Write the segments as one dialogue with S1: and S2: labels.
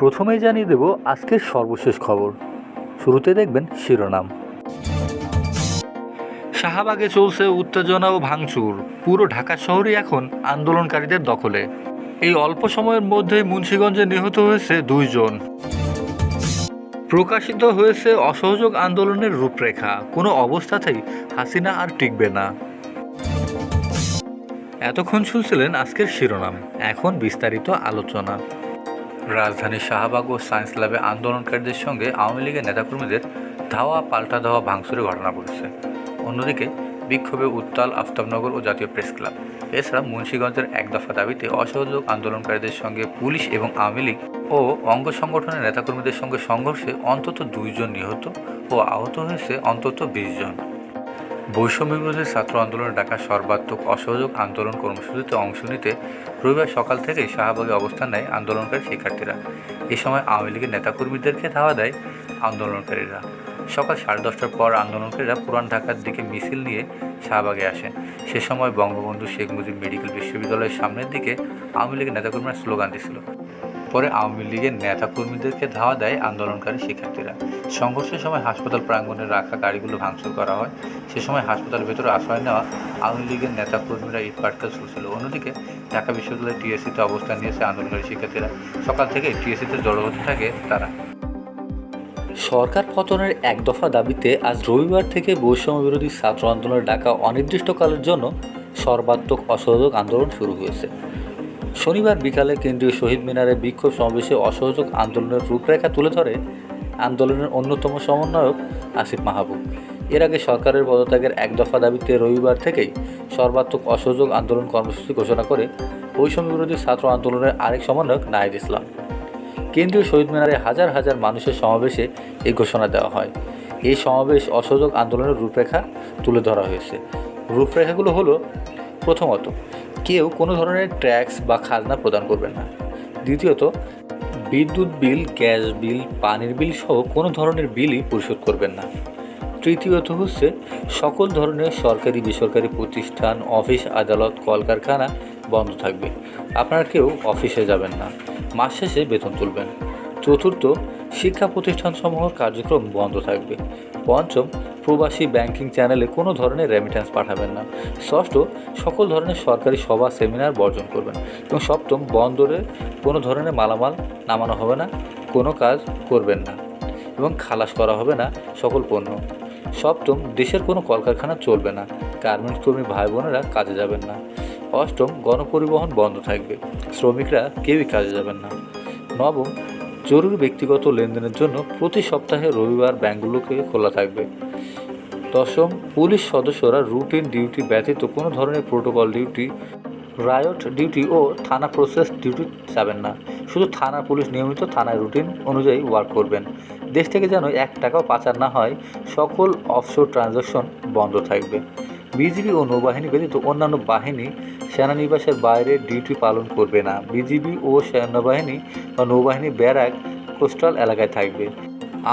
S1: প্রথমেই জানিয়ে দেব আজকের সর্বশেষ খবর। শুরুতে দেখবেন শিরোনাম। শাহবাগে চলছে উত্তেজনা ও ভাঙচুর, পুরো ঢাকা শহরই এখন আন্দোলনকারীদের দখলে। এই অল্প সময়ের মধ্যেই মুন্সিগঞ্জে নিহত হয়েছে 2 জন। প্রকাশিত হয়েছে অসহযোগ আন্দোলনের রূপরেখা, কোনো অবস্থাতেই হাসিনা আর টিকবে না। এতক্ষণ শুনছিলেন আজকের শিরোনাম, এখন বিস্তারিত আলোচনা। রাজধানীর শাহবাগ ও সায়েন্স ল্যাবে আন্দোলনকারীদের সঙ্গে আওয়ামী লীগের নেতাকর্মীদের ধাওয়া পাল্টা ধাওয়া ভাঙচুরের ঘটনা ঘটেছে। অন্যদিকে বিক্ষোভে উত্তাল আফতাবনগর ও জাতীয় প্রেস ক্লাব। এছাড়া মুন্সিগঞ্জের এক দফা দাবিতে অসহযোগ আন্দোলনকারীদের সঙ্গে পুলিশ এবং আওয়ামী লীগ ও অঙ্গ সংগঠনের নেতাকর্মীদের সঙ্গে সংঘর্ষে অন্তত 2 জন নিহত ও আহত হয়েছে অন্তত 20 জন। বৈষম্যবিরোধী ছাত্র আন্দোলনে ডাকা সর্বাত্মক অসহযোগ আন্দোলন কর্মসূচিতে অংশ নিতে রবিবার সকাল থেকেই শাহবাগে অবস্থান নেয় আন্দোলনকারী শিক্ষার্থীরা। এ সময় আওয়ামী লীগের নেতাকর্মীদেরকে ধাওয়া দেয় আন্দোলনকারীরা। সকাল 10:30টার পর আন্দোলনকারীরা পুরান ঢাকার দিকে মিছিল নিয়ে শাহবাগে আসেন। সে সময় বঙ্গবন্ধু শেখ মুজিব মেডিকেল বিশ্ববিদ্যালয়ের সামনের দিকে আওয়ামী লীগের নেতাকর্মীরা স্লোগান দিছিল। পরে আওয়ামী লীগের নেতাকর্মীদেরকে ধাওয়া দেয় আন্দোলনকারী শিক্ষার্থীরা। সংঘর্ষের সময় হাসপাতাল প্রাঙ্গণে রাখা গাড়িগুলো ভাঙচুর করা হয়। সে সময় হাসপাতালের ভেতরে আশ্রয় নেওয়া আওয়ামী লীগের নেতাকর্মীরা ইট পাটকেল ছুড়ছিল। অন্যদিকে ঢাকা বিশ্ববিদ্যালয়ের টিএসসিতে অবস্থান নিয়েছে আন্দোলনকারী শিক্ষার্থীরা। সকাল থেকে টিএসসিতে জড়ো হতে থাকে তারা। সরকার পতনের এক দফা দাবিতে আজ রবিবার থেকে বৈষম্যবিরোধী ছাত্র আন্দোলনের ডাকা অনির্দিষ্টকালের জন্য সর্বাত্মক অসহযোগ আন্দোলন শুরু হয়েছে। শনিবার বিকালে কেন্দ্রীয় শহীদ মিনারে বিক্ষোভ সমাবেশে অসহযোগ আন্দোলনের রূপরেখা তুলে ধরে আন্দোলনের অন্যতম সমন্বয়ক আসিফ মাহবুব। এর আগে সরকারের পদত্যাগের এক দফা দাবিতে রবিবার থেকেই সর্বাত্মক অসহযোগ আন্দোলন কর্মসূচি ঘোষণা করে বৈষম্যবিরোধী ছাত্র আন্দোলনের আরেক সমন্বয়ক নাহিদ ইসলাম। কেন্দ্রীয় শহীদ মিনারে হাজার হাজার মানুষের সমাবেশে এই ঘোষণা দেওয়া হয়। এই সমাবেশ অসহযোগ আন্দোলনের রূপরেখা তুলে ধরা হয়েছে। রূপরেখাগুলো হলো: প্রথমত, কেউ কোনো ধরনের ট্যাক্স বা খাজনা প্রদান করবেন না। দ্বিতীয়ত, বিদ্যুৎ বিল, গ্যাস বিল, পানির বিল সহ কোনো ধরনের বিলই পরিশোধ করবেন না। তৃতীয়ত হচ্ছে, সকল ধরনের সরকারি বেসরকারি প্রতিষ্ঠান, অফিস, আদালত, কলকারখানা বন্ধ থাকবে। আপনারা কেউ অফিসে যাবেন না, মাস শেষে বেতন তুলবেন। চতুর্থ, শিক্ষা প্রতিষ্ঠানসমূহের কার্যক্রম বন্ধ থাকবে। পঞ্চম, প্রবাসী ব্যাংকিং চ্যানেলে কোনো ধরনের রেমিট্যান্স পাঠাবেন না। ষষ্ঠ, সকল ধরনের সরকারি সভা সেমিনার বর্জন করবেন। এবং সপ্তম, বন্দরে কোনো ধরনের মালামাল নামানো হবে না, কোনো কাজ করবেন না এবং খালাস করা হবে না সকল পণ্য। সপ্তম, দেশের কোনো কলকারখানা চলবে না, গার্মেন্টস কর্মী ভাই বোনেরা কাজে যাবেন না। অষ্টম, গণপরিবহন বন্ধ থাকবে, শ্রমিকরা কেউই কাজে যাবেন না। নবম, জরুরি ব্যক্তিগত লেনদেনের জন্য প্রতি সপ্তাহে রবিবার ব্যাংকগুলোকে খোলা থাকবে। দশম, পুলিশ সদস্যরা রুটিন ডিউটি ব্যতীত কোনো ধরনের প্রোটোকল ডিউটি, রায়ট ডিউটি ও থানা প্রসেস ডিউটি যাবেন না। শুধু থানা পুলিশ নিয়মিত থানায় রুটিন অনুযায়ী ওয়ার্ক করবেন। দেশ থেকে যেন 1 টাকাও পাচার না হয়, সকল অফশোর ট্রানজ্যাকশন বন্ধ থাকবে। বিজিবি ও নৌবাহিনী ব্যতীত অন্যান্য বাহিনী সেনানিবাসের বাইরে ডিউটি পালন করবে না। বিজিবি ও সেনাবাহিনী বা নৌবাহিনী ব্যারাক কোস্টাল এলাকায় থাকবে।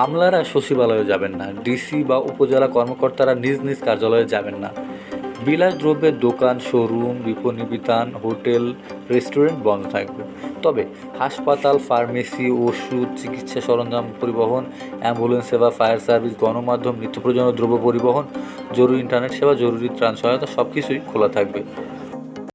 S1: আমলারা সচিবালয়ে যাবেন না। ডিসি বা উপজেলা কর্মকর্তারা নিজ নিজ কার্যালয়ে যাবেন না। বিলাসদ্রব্যের দোকান, শোরুম, বিপণী বিতান, হোটেল, রেস্টুরেন্ট বন্ধ থাকবে। তবে হাসপাতাল, ফার্মেসি, ওষুধ, চিকিৎসা সরঞ্জাম পরিবহন, অ্যাম্বুলেন্স সেবা, ফায়ার সার্ভিস, গণমাধ্যম, নিত্য প্রয়োজনীয় দ্রব্য পরিবহন, জরুরি ইন্টারনেট সেবা, জরুরি ত্রাণ সহায়তা সব কিছুই খোলা থাকবে।